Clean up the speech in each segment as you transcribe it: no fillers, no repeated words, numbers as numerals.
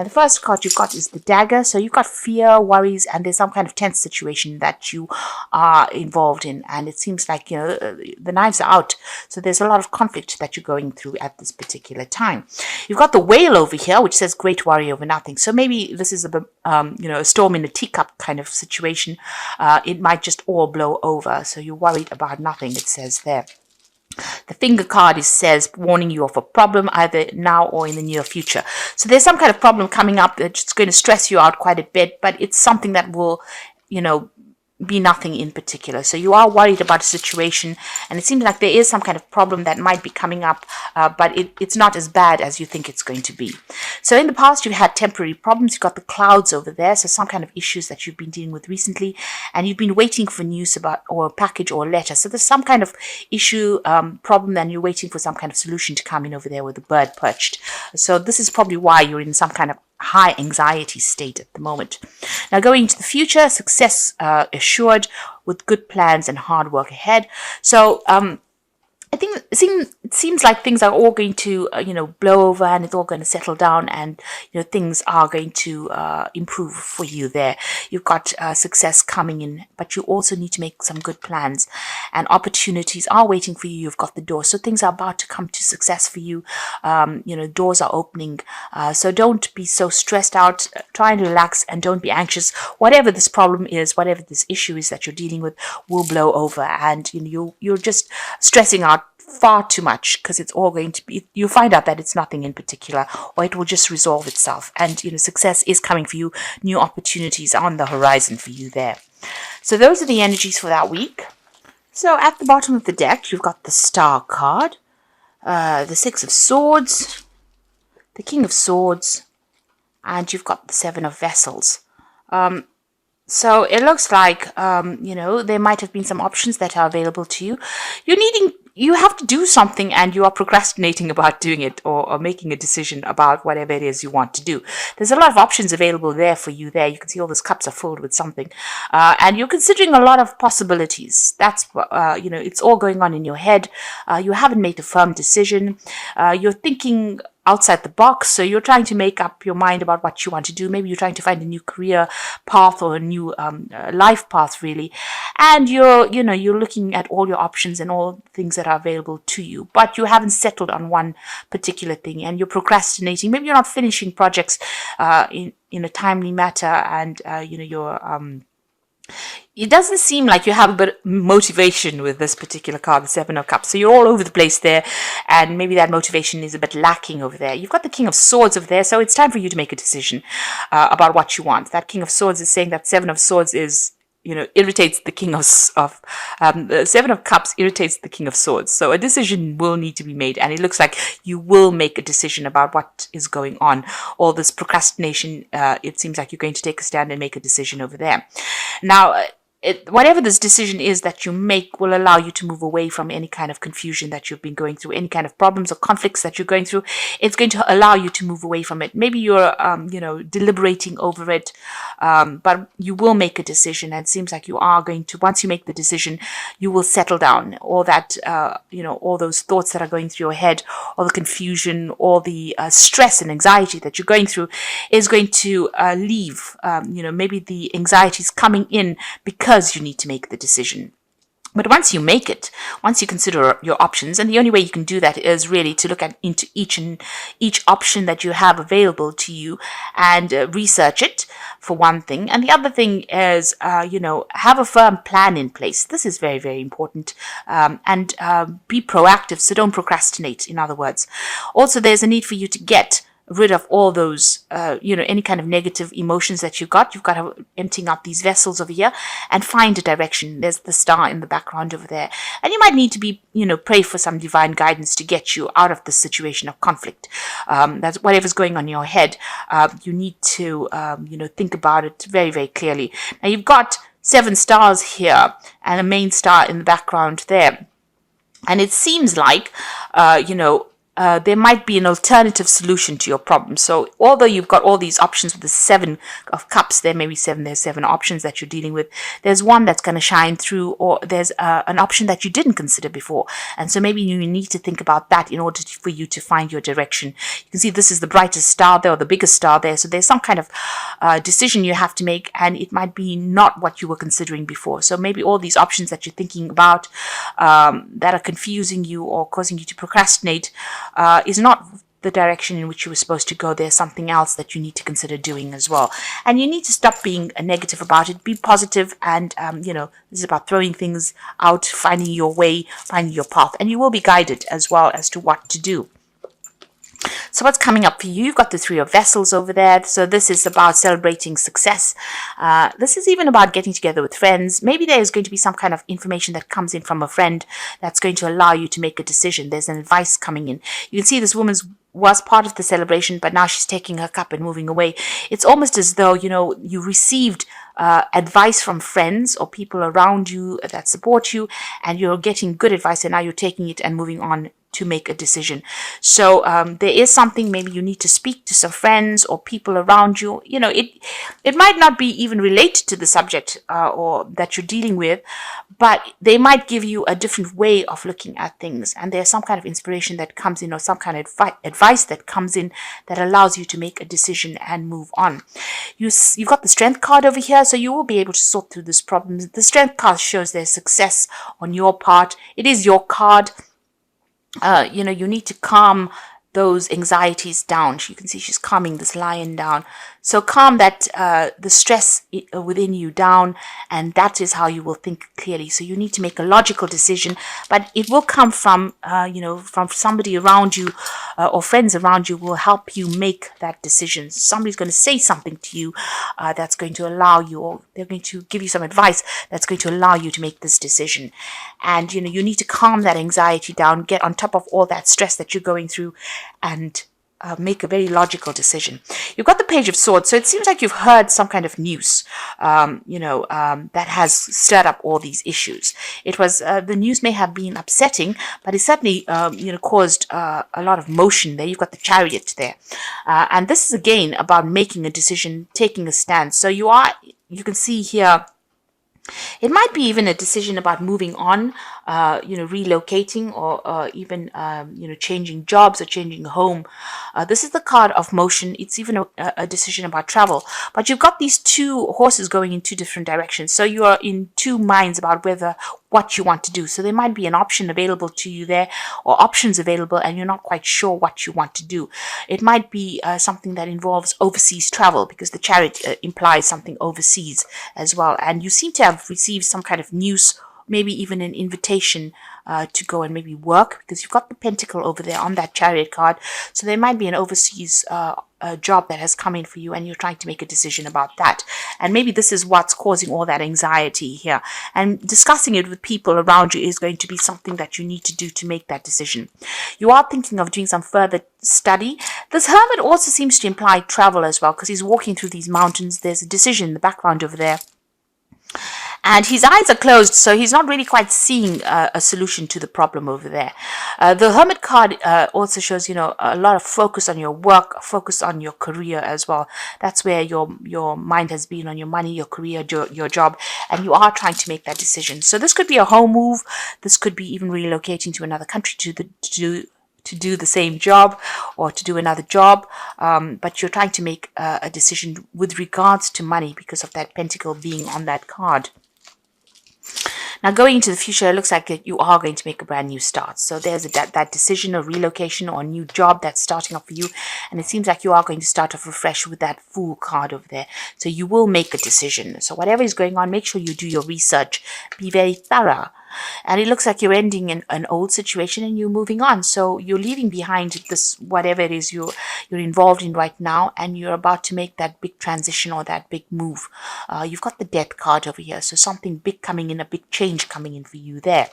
And the first card you've got is the dagger. So you've got fear, worries, and there's some kind of tense situation that you are involved in. And it seems like, the knives are out. So there's a lot of conflict that you're going through at this particular time. You've got the whale over here, which says great worry over nothing. So maybe this is a storm in a teacup kind of situation. It might just all blow over. So you're worried about nothing, it says there. The finger card says warning you of a problem either now or in the near future. So there's some kind of problem coming up that's going to stress you out quite a bit, but it's something that will, be nothing in particular. So you are worried about a situation, and it seems like there is some kind of problem that might be coming up, but it's not as bad as you think it's going to be. So in the past, you've had temporary problems. You've got the clouds over there, so some kind of issues that you've been dealing with recently, and you've been waiting for news about, or a package or a letter. So there's some kind of issue, problem, and you're waiting for some kind of solution to come in over there with the bird perched. So this is probably why you're in some kind of high anxiety state at the moment. Now going into the future, success assured with good plans and hard work ahead. So I think it seems like things are all going to, blow over, and it's all going to settle down, and, things are going to improve for you there. You've got success coming in, but you also need to make some good plans, and opportunities are waiting for you. You've got the door. So things are about to come to success for you. Doors are opening. So don't be so stressed out. Try and relax and don't be anxious. Whatever this problem is, whatever this issue is that you're dealing with will blow over, and, you're just stressing out far too much, because it's all going to be, you'll find out that it's nothing in particular, or it will just resolve itself, and success is coming for you. New opportunities on the horizon for you there. So those are the energies for that week. So at the bottom of the deck, you've got the Star card, the Six of Swords, the King of Swords, and you've got the Seven of Vessels. So it looks like, there might have been some options that are available to you. You have to do something, and you are procrastinating about doing it, or making a decision about whatever it is you want to do. There's a lot of options available there for you there. You can see all those cups are filled with something. And you're considering a lot of possibilities. That's, it's all going on in your head. You haven't made a firm decision. You're thinking outside the box, so you're trying to make up your mind about what you want to do. Maybe you're trying to find a new career path, or a new life path, really. And you're looking at all your options and all things that are available to you, but you haven't settled on one particular thing, and you're procrastinating. Maybe you're not finishing projects in a timely matter, and it doesn't seem like you have a bit of motivation with this particular card, the Seven of Cups. So you're all over the place there, and maybe that motivation is a bit lacking over there. You've got the King of Swords over there, so it's time for you to make a decision about what you want. That King of Swords is saying that Seven of Swords is, irritates the King of the Seven of Cups irritates the King of Swords. So a decision will need to be made, and it looks like you will make a decision about what is going on. All this procrastination, it seems like you're going to take a stand and make a decision over there. Now, whatever this decision is that you make will allow you to move away from any kind of confusion that you've been going through, any kind of problems or conflicts that you're going through. It's going to allow you to move away from it. Maybe you're, deliberating over it, but you will make a decision. And it seems like you are going to, once you make the decision, you will settle down. All that, all those thoughts that are going through your head, all the confusion, all the stress and anxiety that you're going through is going to leave. Maybe the anxiety is coming in because you need to make the decision. But once you make it, once you consider your options, and the only way you can do that is really to look into each option that you have available to you, and research it, for one thing. And the other thing is, have a firm plan in place. This is very, very important. And be proactive, so don't procrastinate, in other words. Also, there's a need for you to get rid of all those, any kind of negative emotions that you've got. You've got to emptying out these vessels over here and find a direction. There's the star in the background over there. And you might need to be, pray for some divine guidance to get you out of this situation of conflict. That's whatever's going on in your head. You need to, think about it very, very clearly. Now, you've got 7 stars here and a main star in the background there. And it seems like, there might be an alternative solution to your problem. So although you've got all these options with the 7 of Cups, there may be there's 7 options that you're dealing with. There's one that's going to shine through, or there's an option that you didn't consider before. And so maybe you need to think about that in order for you to find your direction. You can see this is the brightest star there, or the biggest star there. So there's some kind of decision you have to make, and it might be not what you were considering before. So maybe all these options that you're thinking about that are confusing you or causing you to procrastinate is not the direction in which you were supposed to go. There's something else that you need to consider doing as well. And you need to stop being negative about it. Be positive, and, this is about throwing things out, finding your way, finding your path. And you will be guided as well as to what to do. So what's coming up for you? You've got the 3 of Vessels over there. So this is about celebrating success. This is even about getting together with friends. Maybe there is going to be some kind of information that comes in from a friend that's going to allow you to make a decision. There's an advice coming in. You can see this woman was part of the celebration, but now she's taking her cup and moving away. It's almost as though, you received advice from friends or people around you that support you, and you're getting good advice, and now you're taking it and moving on to make a decision. So there is something, maybe you need to speak to some friends or people around you. It might not be even related to the subject or that you're dealing with, but they might give you a different way of looking at things, and there's some kind of inspiration that comes in, or some kind of advice that comes in that allows you to make a decision and move on. You've got the Strength card over here, so you will be able to sort through this problem. The Strength card shows there's success on your part. It is your card. You need to calm those anxieties down. You can see she's calming this lion down. So calm that the stress within you down, and that is how you will think clearly. So you need to make a logical decision, but it will come from from somebody around you, or friends around you will help you make that decision. Somebody's going to say something to you that's going to allow you, or they're going to give you some advice that's going to allow you to make this decision. And you need to calm that anxiety down, get on top of all that stress that you're going through, and make a very logical decision. You've got the Page of Swords, so it seems like you've heard some kind of news, that has stirred up all these issues. It was the news may have been upsetting, but it certainly caused a lot of motion there. You've got the Chariot there, and this is again about making a decision, taking a stand. So you can see here, it might be even a decision about moving on, relocating, or even, changing jobs or changing home. This is the card of motion. It's even a decision about travel. But you've got these 2 horses going in 2 different directions. So you are in 2 minds about what you want to do. So there might be an option available to you there, or options available, and you're not quite sure what you want to do. It might be something that involves overseas travel, because the Chariot implies something overseas as well. And you seem to have received some kind of news, maybe even an invitation to go and maybe work, because you've got the Pentacle over there on that Chariot card. So there might be an overseas job that has come in for you, and you're trying to make a decision about that. And maybe this is what's causing all that anxiety here. And discussing it with people around you is going to be something that you need to do to make that decision. You are thinking of doing some further study. This Hermit also seems to imply travel as well, because he's walking through these mountains. There's a decision in the background over there, and his eyes are closed, so he's not really quite seeing a solution to the problem over there. The Hermit card also shows, a lot of focus on your work, focus on your career as well. That's where your mind has been, on your money, your career, your job, and you are trying to make that decision. So this could be a home move. This could be even relocating to another country to do the same job, or to do another job, but you're trying to make a decision with regards to money, because of that Pentacle being on that card. Now, going into the future, it looks like you are going to make a brand new start. So there's that decision of relocation or a new job that's starting up for you. And it seems like you are going to start off afresh with that Fool card over there. So you will make a decision. So whatever is going on, make sure you do your research. Be very thorough. And it looks like you're ending an old situation and you're moving on. So you're leaving behind this, whatever it is you're involved in right now, and you're about to make that big transition or that big move. You've got the Death card over here. So something big coming in, a big change coming in for you there.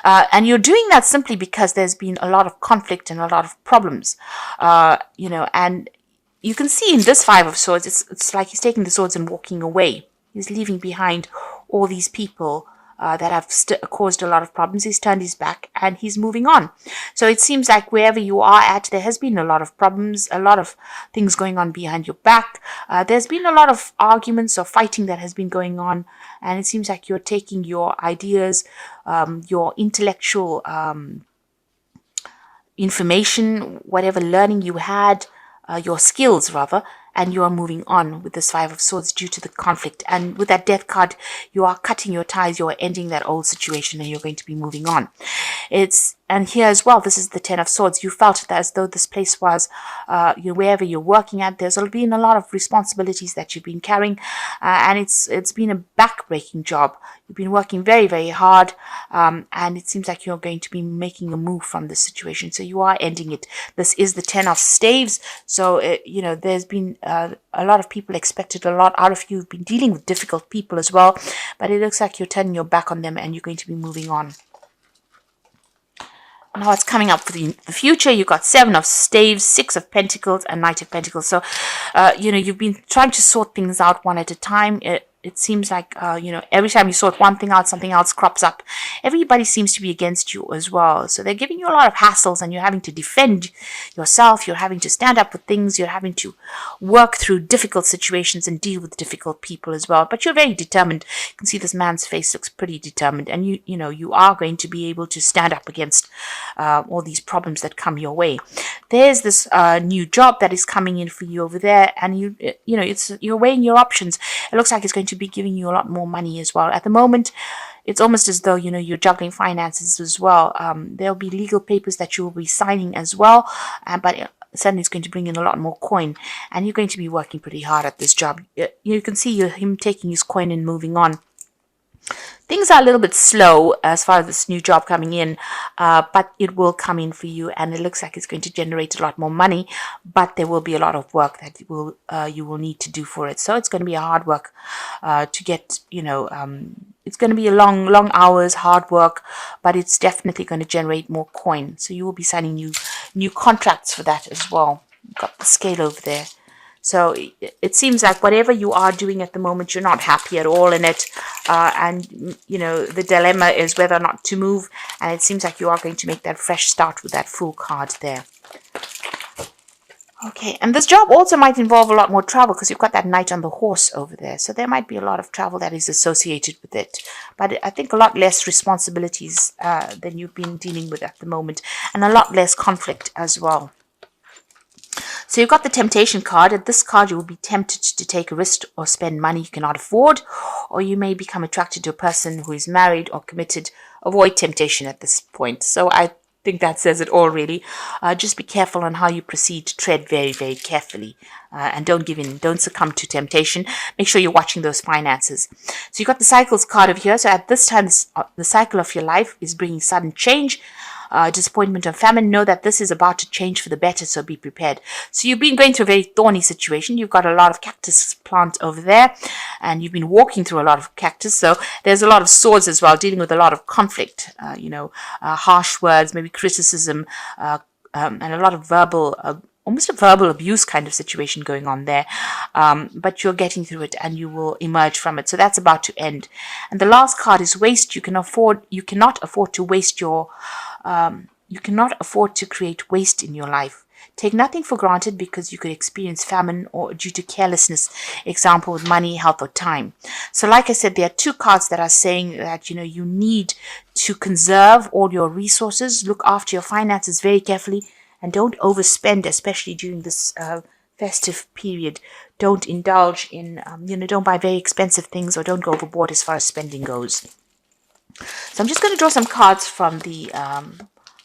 And you're doing that simply because there's been a lot of conflict and a lot of problems, and you can see in this 5 of Swords, it's like he's taking the swords and walking away. He's leaving behind all these people that have caused a lot of problems. He's turned his back and he's moving on. So it seems like wherever you are at, there has been a lot of problems, a lot of things going on behind your back. There's been a lot of arguments or fighting that has been going on, and it seems like you're taking your ideas, your intellectual information, whatever learning you had, your skills rather, and you are moving on with this Five of Swords due to the conflict. And with that Death card, you are cutting your ties, you are ending that old situation, and you're going to be moving on. And here as well, this is the Ten of Swords. You felt that as though this place was, wherever you're working at, there's been a lot of responsibilities that you've been carrying, and it's been a back-breaking job. You've been working very, very hard, and it seems like you're going to be making a move from this situation. So you are ending it. This is the Ten of Staves. So, there's been a lot of people expected a lot out of you. You've been dealing with difficult people as well, but it looks like you're turning your back on them and you're going to be moving on. Now it's coming up for the future. You've got Seven of Staves, Six of Pentacles, and Knight of Pentacles. So, you've been trying to sort things out one at a time. It seems like, every time you sort one thing out, something else crops up. Everybody seems to be against you as well. So they're giving you a lot of hassles and you're having to defend yourself. You're having to stand up for things. You're having to work through difficult situations and deal with difficult people as well. But you're very determined. You can see this man's face looks pretty determined. And you are going to be able to stand up against all these problems that come your way. There's this new job that is coming in for you over there. And you're weighing your options. It looks like it's going to be giving you a lot more money as well. At the moment, it's almost as though, you're juggling finances as well. There'll be legal papers that you will be signing as well, but suddenly it's going to bring in a lot more coin, and you're going to be working pretty hard at this job. You can see him taking his coin and moving on. Things are a little bit slow as far as this new job coming in, but it will come in for you, and it looks like it's going to generate a lot more money, but there will be a lot of work that you will need to do for it. So it's going to be a hard work to get, it's going to be a long hours, hard work, but it's definitely going to generate more coin. So you will be signing new contracts for that as well. You've got the scale over there. So it seems like whatever you are doing at the moment, you're not happy at all in it. And the dilemma is whether or not to move. And it seems like you are going to make that fresh start with that Fool card there. Okay, and this job also might involve a lot more travel because you've got that Knight on the horse over there. So there might be a lot of travel that is associated with it. But I think a lot less responsibilities than you've been dealing with at the moment. And a lot less conflict as well. So you've got the Temptation card. At this card, you will be tempted to take a risk or spend money you cannot afford, or you may become attracted to a person who is married or committed. Avoid temptation at this point. So I think that says it all, really. Just be careful on how you proceed. Tread very, very carefully, and don't give in. Don't succumb to temptation. Make sure you're watching those finances. So you've got the Cycles card over here. So at this time, the cycle of your life is bringing sudden change. Disappointment and famine. Know that this is about to change for the better, so be prepared. So you've been going through a very thorny situation. You've got a lot of cactus plant over there, and you've been walking through a lot of cactus. So there's a lot of swords as well, dealing with a lot of conflict, harsh words, maybe criticism, and a lot of verbal, almost a verbal abuse kind of situation going on there. But you're getting through it and you will emerge from it. So that's about to end. And the last card is waste. You cannot afford to waste you cannot afford to create waste in your life. Take nothing for granted because you could experience famine or due to carelessness, example with money, health, or time. So like I said, there are two cards that are saying that, you need to conserve all your resources, look after your finances very carefully, and don't overspend, especially during this festive period. Don't indulge in, don't buy very expensive things or don't go overboard as far as spending goes. So I'm just going to draw some cards from the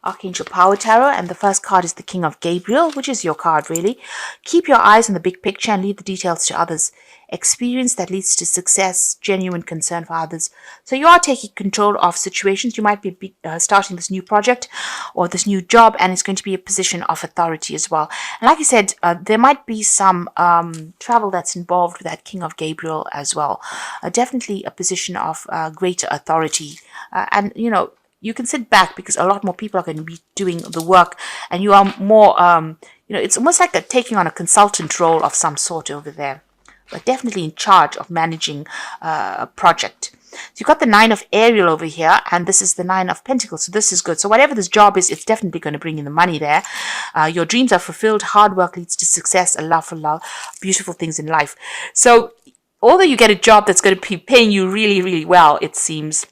Archangel Power Tarot, and the first card is the King of Gabriel, which is your card really. Keep your eyes on the big picture and leave the details to others. Experience that leads to success, genuine concern for others. So you are taking control of situations. You might be starting this new project or this new job, and it's going to be a position of authority as well. And like I said, there might be some travel that's involved with that King of Gabriel as well. Definitely a position of greater authority. And, you can sit back because a lot more people are going to be doing the work, and you are more, it's almost like taking on a consultant role of some sort over there, but definitely in charge of managing a project. So you got the Nine of Ariel over here, and this is the Nine of Pentacles. So this is good. So whatever this job is, it's definitely going to bring in the money there. Your dreams are fulfilled. Hard work leads to success. A love for love. Beautiful things in life. So although you get a job that's going to be paying you really, really well, it seems,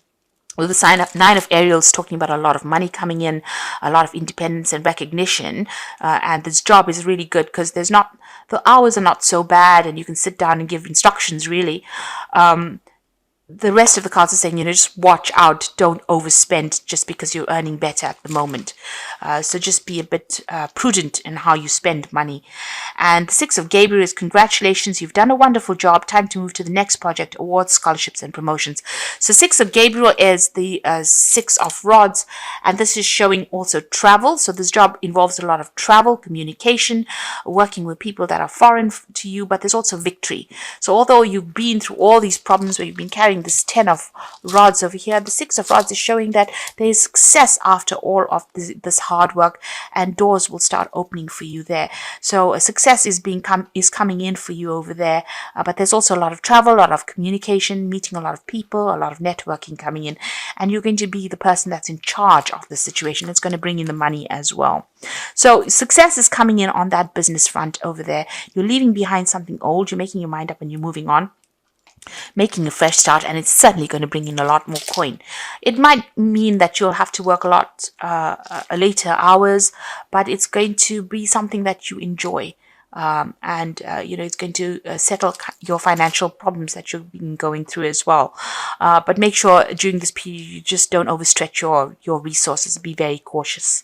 well, the Nine of Ariel is talking about a lot of money coming in, a lot of independence and recognition. And this job is really good because the hours are not so bad, and you can sit down and give instructions, really. The rest of the cards are saying, just watch out. Don't overspend just because you're earning better at the moment. So just be a bit prudent in how you spend money. And the Six of Gabriel is congratulations. You've done a wonderful job. Time to move to the next project, awards, scholarships, and promotions. So Six of Gabriel is the Six of Rods. And this is showing also travel. So this job involves a lot of travel, communication, working with people that are foreign to you, but there's also victory. So although you've been through all these problems where you've been carrying this 10 of rods over here, the 6 of rods is showing that there is success after all of this hard work, and doors will start opening for you there. So success is coming in for you over there, but there's also a lot of travel, a lot of communication, meeting a lot of people, a lot of networking coming in, and you're going to be the person that's in charge of the situation. It's going to bring in the money as well. So success is coming in on that business front over there. You're leaving behind something old, you're making your mind up, and you're moving on, making a fresh start, and it's certainly going to bring in a lot more coin. It might mean that you'll have to work a lot later hours, but it's going to be something that you enjoy. It's going to settle your financial problems that you've been going through as well. But make sure during this period you just don't overstretch your resources. Be very cautious.